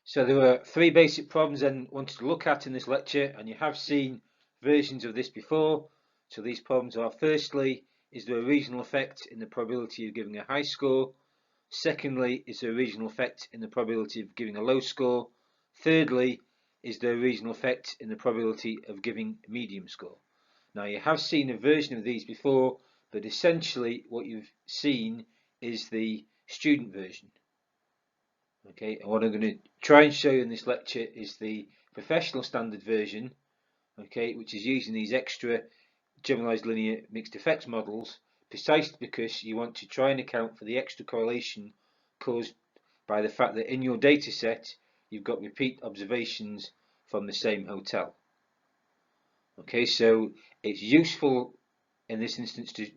So there were three basic problems I wanted to look at in this lecture, and you have seen versions of this before. So these problems are: firstly, is there a regional effect in the probability of giving a high score? Secondly, is there a regional effect in the probability of giving a low score? Thirdly, is there a regional effect in the probability of giving a medium score? Now you have seen a version of these before, but essentially what you've seen is the student version. Okay, and what I'm going to try and show you in this lecture is the professional standard version, okay, which is using these extra generalized linear mixed effects models precisely because you want to try and account for the extra correlation caused by the fact that in your data set you've got repeat observations from the same hotel. Okay, so it's useful in this instance to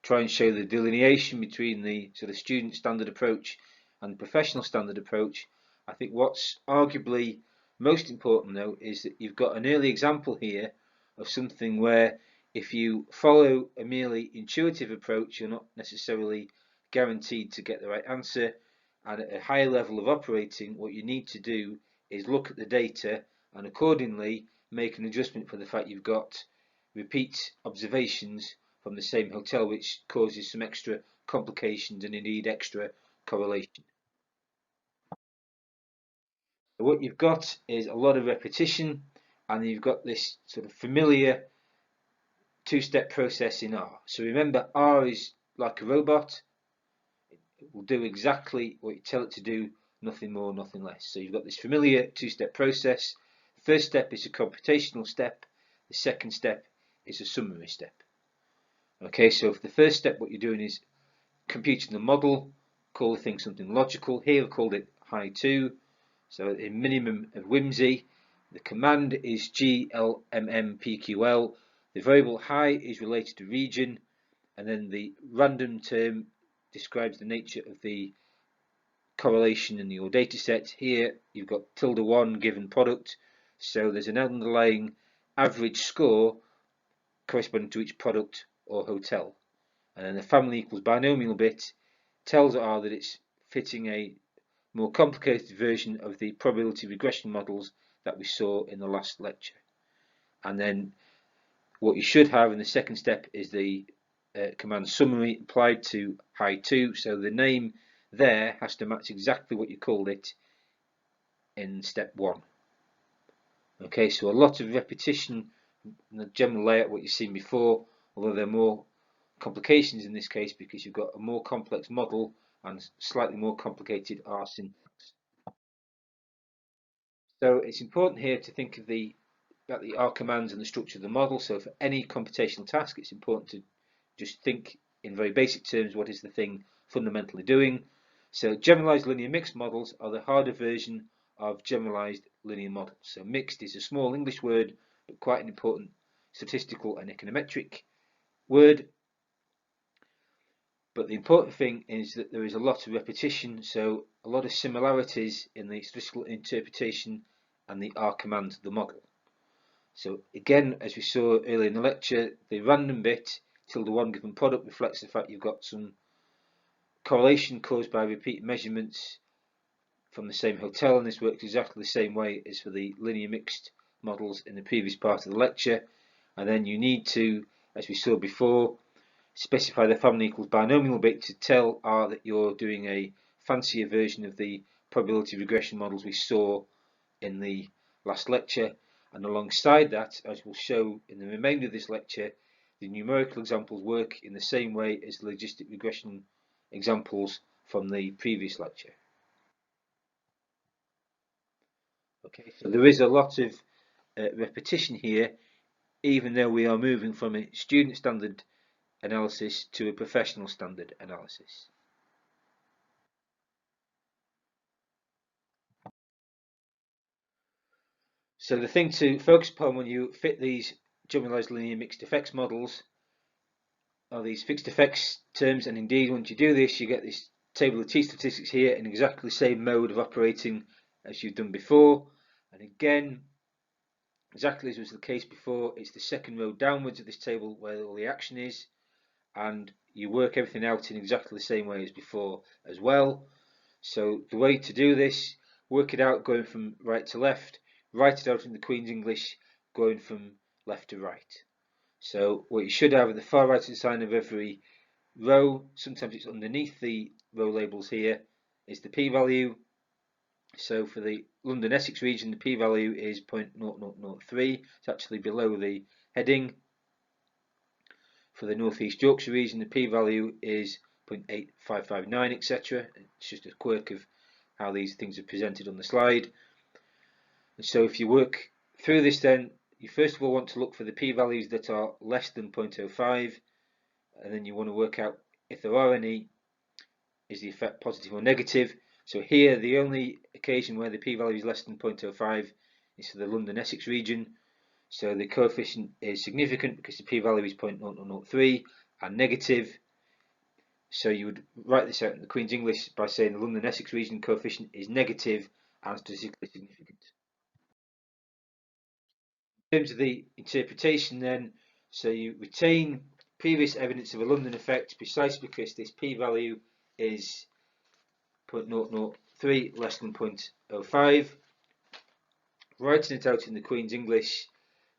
try and show the delineation between the student standard approach and the professional standard approach. I think what's arguably most important though is that you've got an early example here of something where if you follow a merely intuitive approach, you're not necessarily guaranteed to get the right answer, and at a higher level of operating, what you need to do is look at the data and accordingly make an adjustment for the fact you've got repeat observations from the same hotel, which causes some extra complications and indeed extra correlation. So what you've got is a lot of repetition, and you've got this sort of familiar two-step process in R. So remember, R is like a robot. It will do exactly what you tell it to do, nothing more, nothing less. So you've got this familiar two-step process. The first step is a computational step. The second step is a summary step. Okay, so for the first step, what you're doing is computing the model, call the thing something logical. Here I've called it high2, so a minimum of whimsy. The command is glmmpql. The variable high is related to region, and then the random term describes the nature of the correlation in your data set. Here you've got tilde1 given product, so there's an underlying average score corresponding to each product or hotel. And then the family equals binomial bit tells R that it's fitting a more complicated version of the probability regression models that we saw in the last lecture. And then what you should have in the second step is the command summary applied to high2, so the name there has to match exactly what you called it in step 1. Okay, so a lot of repetition in the general layout, what you've seen before, although there are more complications in this case because you've got a more complex model and slightly more complicated R syntax. So it's important here to think of about the R commands and the structure of the model. So for any computational task, it's important to just think in very basic terms, what is the thing fundamentally doing? So generalized linear mixed models are the harder version of generalized linear models. So mixed is a small English word, but quite an important statistical and econometric word. But the important thing is that there is a lot of repetition, so a lot of similarities in the statistical interpretation and the R command of the model. So again, as we saw earlier in the lecture, the random bit tilde1 given product reflects the fact you've got some correlation caused by repeat measurements from the same hotel, and this works exactly the same way as for the linear mixed models in the previous part of the lecture. And then you need to, as we saw before, specify the family equals binomial bit to tell R that you're doing a fancier version of the probability regression models we saw in the last lecture. And alongside that, as we'll show in the remainder of this lecture, the numerical examples work in the same way as the logistic regression examples from the previous lecture. Okay, so there is a lot of repetition here, even though we are moving from a student standard analysis to a professional standard analysis. So the thing to focus upon when you fit these generalized linear mixed effects models are these fixed effects terms, and indeed once you do this you get this table of t statistics here in exactly the same mode of operating as you've done before. And again, exactly as was the case before, it's the second row downwards of this table where all the action is, and you work everything out in exactly the same way as before as well. So the way to do this, work it out going from right to left, write it out in the Queen's English going from left to right. So what you should have at the far right hand side of every row, sometimes it's underneath the row labels here, is the p-value. So for the London Essex region, the p-value is 0.0003. It's actually below the heading. For the North East Yorkshire region, the p-value is 0.8559, etc. It's just a quirk of how these things are presented on the slide. And so if you work through this, then you first of all want to look for the p-values that are less than 0.05, and then you want to work out if there are any, is the effect positive or negative. So here the only occasion where the p-value is less than 0.05 is for the London Essex region. So the coefficient is significant because the p-value is 0.0003 and negative. So you would write this out in the Queen's English by saying the London Essex region coefficient is negative and statistically significant. In terms of the interpretation then, so you retain previous evidence of a London effect precisely because this p-value is 0.003 less than 0.05. Writing it out in the Queen's English,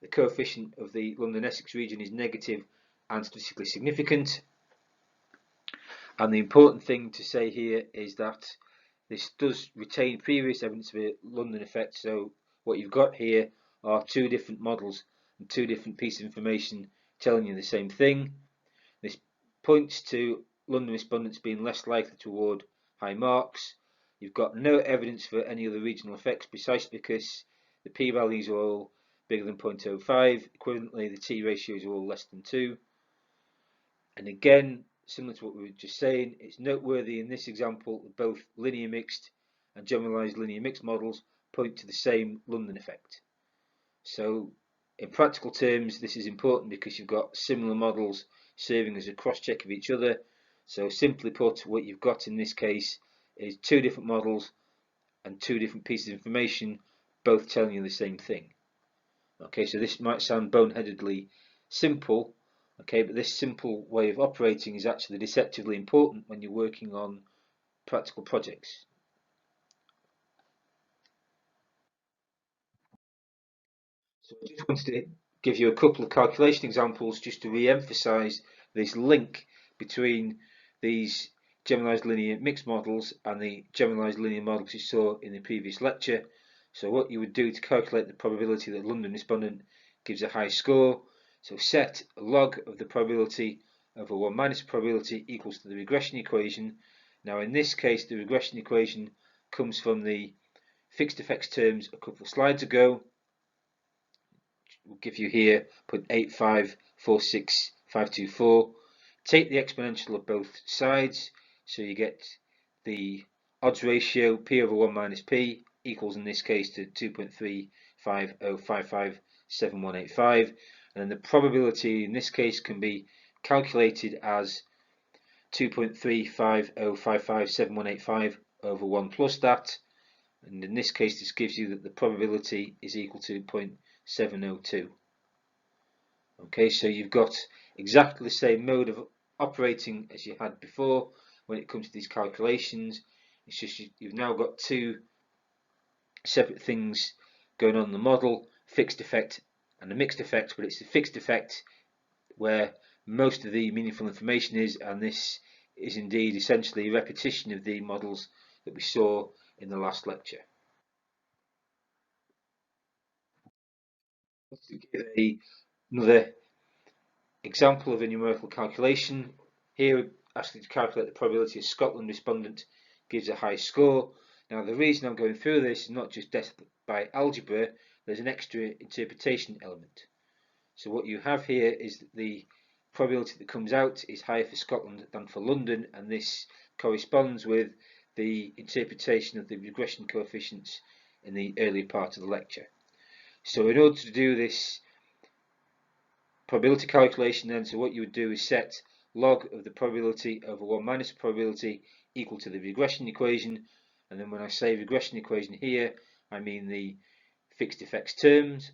the coefficient of the London Essex region is negative and statistically significant. And the important thing to say here is that this does retain previous evidence of a London effect. So what you've got here are two different models and two different pieces of information telling you the same thing. This points to London respondents being less likely to award high marks. You've got no evidence for any other regional effects precisely because the p-values are all bigger than 0.05. Equivalently, the t-ratios are all less than 2. And again, similar to what we were just saying, it's noteworthy in this example that both linear mixed and generalized linear mixed models point to the same London effect. So in practical terms, this is important because you've got similar models serving as a cross-check of each other. So simply put, what you've got in this case is two different models and two different pieces of information, both telling you the same thing. Okay, so this might sound boneheadedly simple, okay, but this simple way of operating is actually deceptively important when you're working on practical projects. So I just wanted to give you a couple of calculation examples just to re-emphasize this link between these generalized linear mixed models and the generalized linear models you saw in the previous lecture. So what you would do to calculate the probability that a London respondent gives a high score, so set a log of the probability over 1 minus probability equals to the regression equation. Now in this case the regression equation comes from the fixed effects terms a couple of slides ago. We'll give you here 0.8546524. Take the exponential of both sides, so you get the odds ratio p over 1 minus p equals in this case to 2.350557185, and then the probability in this case can be calculated as 2.350557185 over 1 plus that, and in this case this gives you that the probability is equal to 0.702. Okay, so you've got exactly the same mode of operating as you had before when it comes to these calculations. It's just you've now got two separate things going on in the model, fixed effect and a mixed effect, but it's the fixed effect where most of the meaningful information is, and this is indeed essentially a repetition of the models that we saw in the last lecture. Let's give another example of a numerical calculation. Here we're asking to calculate the probability a Scotland respondent gives a high score. Now the reason I'm going through this is not just death by algebra, there's an extra interpretation element. So what you have here is that the probability that comes out is higher for Scotland than for London, and this corresponds with the interpretation of the regression coefficients in the earlier part of the lecture. So in order to do this probability calculation then, so what you would do is set log of the probability over 1 minus probability equal to the regression equation, and then when I say regression equation here I mean the fixed effects terms.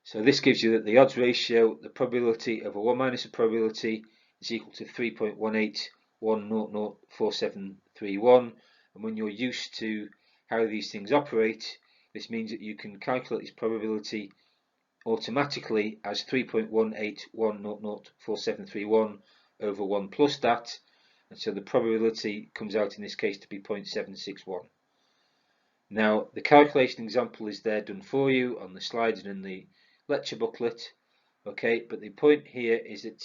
So this gives you that the odds ratio, the probability over 1 minus the probability is equal to 3.181004731, and when you're used to how these things operate, this means that you can calculate this probability automatically as 3.181004731 over 1 plus that, and so the probability comes out in this case to be 0.761. Now the calculation example is there done for you on the slides and in the lecture booklet, okay, but the point here is that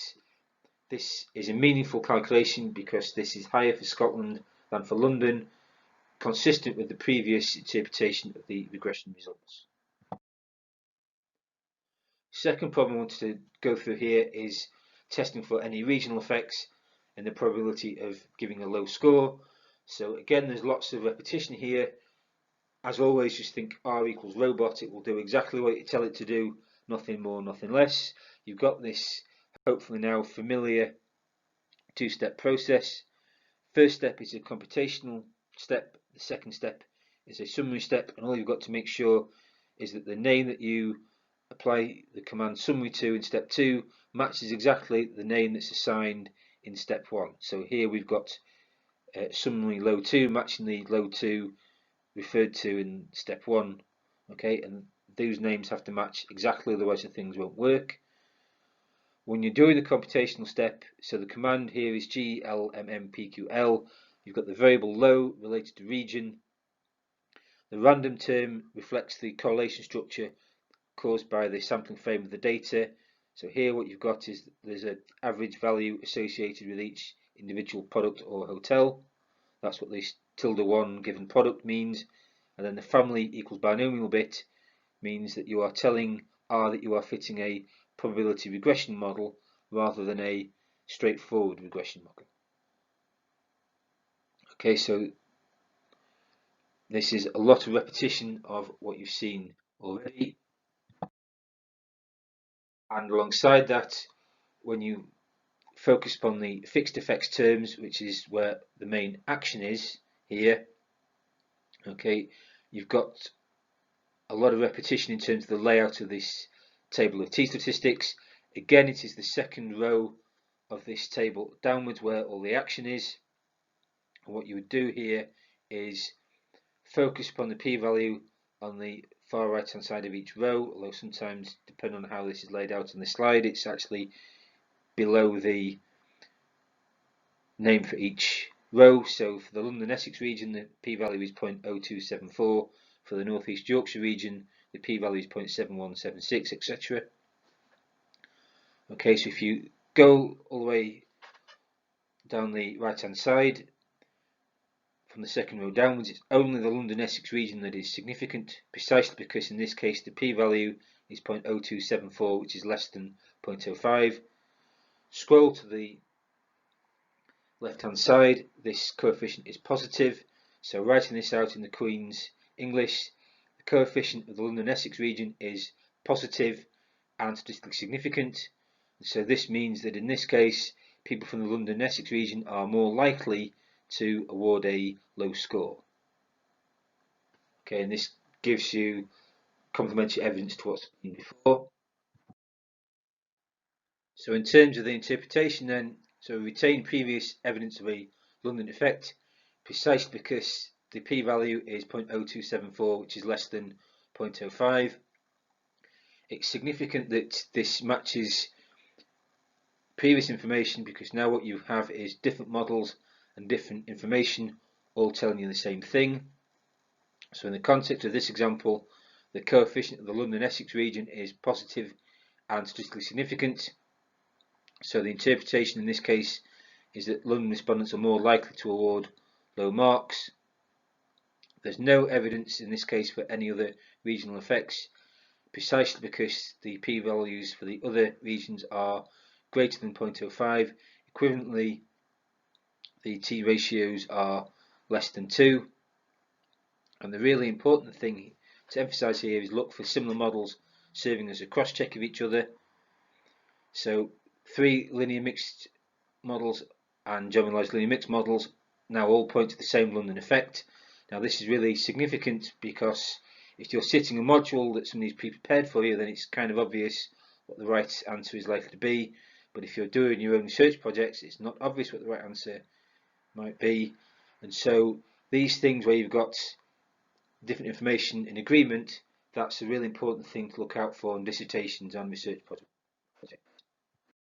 this is a meaningful calculation because this is higher for Scotland than for London, consistent with the previous interpretation of the regression results. Second problem I wanted to go through here is testing for any regional effects and the probability of giving a low score. So again, there's lots of repetition here. As always, just think R equals robot. It will do exactly what you tell it to do, nothing more, nothing less. You've got this hopefully now familiar two-step process. First step is a computational step. The second step is a summary step, and all you've got to make sure is that the name that you apply the command summary to in step 2 matches exactly the name that's assigned in step 1. So here we've got summary low 2 matching the low 2 referred to in step 1, okay, and those names have to match exactly, otherwise the things won't work. When you're doing the computational step, so the command here is glmmpql, you've got the variable low related to region. The random term reflects the correlation structure caused by the sampling frame of the data. So here what you've got is there's an average value associated with each individual product or hotel. That's what this tilde1 given product means. And then the family equals binomial bit means that you are telling R that you are fitting a probability regression model rather than a straightforward regression model. Okay, so this is a lot of repetition of what you've seen already. And alongside that, when you focus upon the fixed effects terms, which is where the main action is here, okay, you've got a lot of repetition in terms of the layout of this table of t-statistics. Again, it is the second row of this table downwards where all the action is. And what you would do here is focus upon the p-value on the far right hand side of each row, although sometimes, depending on how this is laid out on the slide, it's actually below the name for each row. So for the London Essex region, the p-value is 0.0274. For the North East Yorkshire region, the p-value is 0.7176, etc. Okay, so if you go all the way down the right hand side, from the second row downwards, it's only the London Essex region that is significant, precisely because in this case the p-value is 0.0274, which is less than 0.05. Scroll to the left hand side, this coefficient is positive, so writing this out in the Queen's English, the coefficient of the London Essex region is positive and statistically significant. So this means that in this case, people from the London Essex region are more likely to award a low score. Okay, and this gives you complementary evidence to what's been before. So in terms of the interpretation then, so we retain previous evidence of a London effect precisely because the p-value is 0.0274, which is less than 0.05. It's significant that this matches previous information because now what you have is different models and different information all telling you the same thing. So in the context of this example, the coefficient of the London Essex region is positive and statistically significant. So the interpretation in this case is that London respondents are more likely to award low marks. There's no evidence in this case for any other regional effects, precisely because the p-values for the other regions are greater than 0.05. Equivalently, the t-ratios are less than 2. And the really important thing to emphasize here is look for similar models serving as a cross-check of each other. So 3 linear mixed models and generalized linear mixed models now all point to the same London effect. Now this is really significant because if you're sitting a module that somebody's pre-prepared for you, then it's kind of obvious what the right answer is likely to be. But if you're doing your own research projects, it's not obvious what the right answer might be. And so these things where you've got different information in agreement, that's a really important thing to look out for in dissertations and research projects.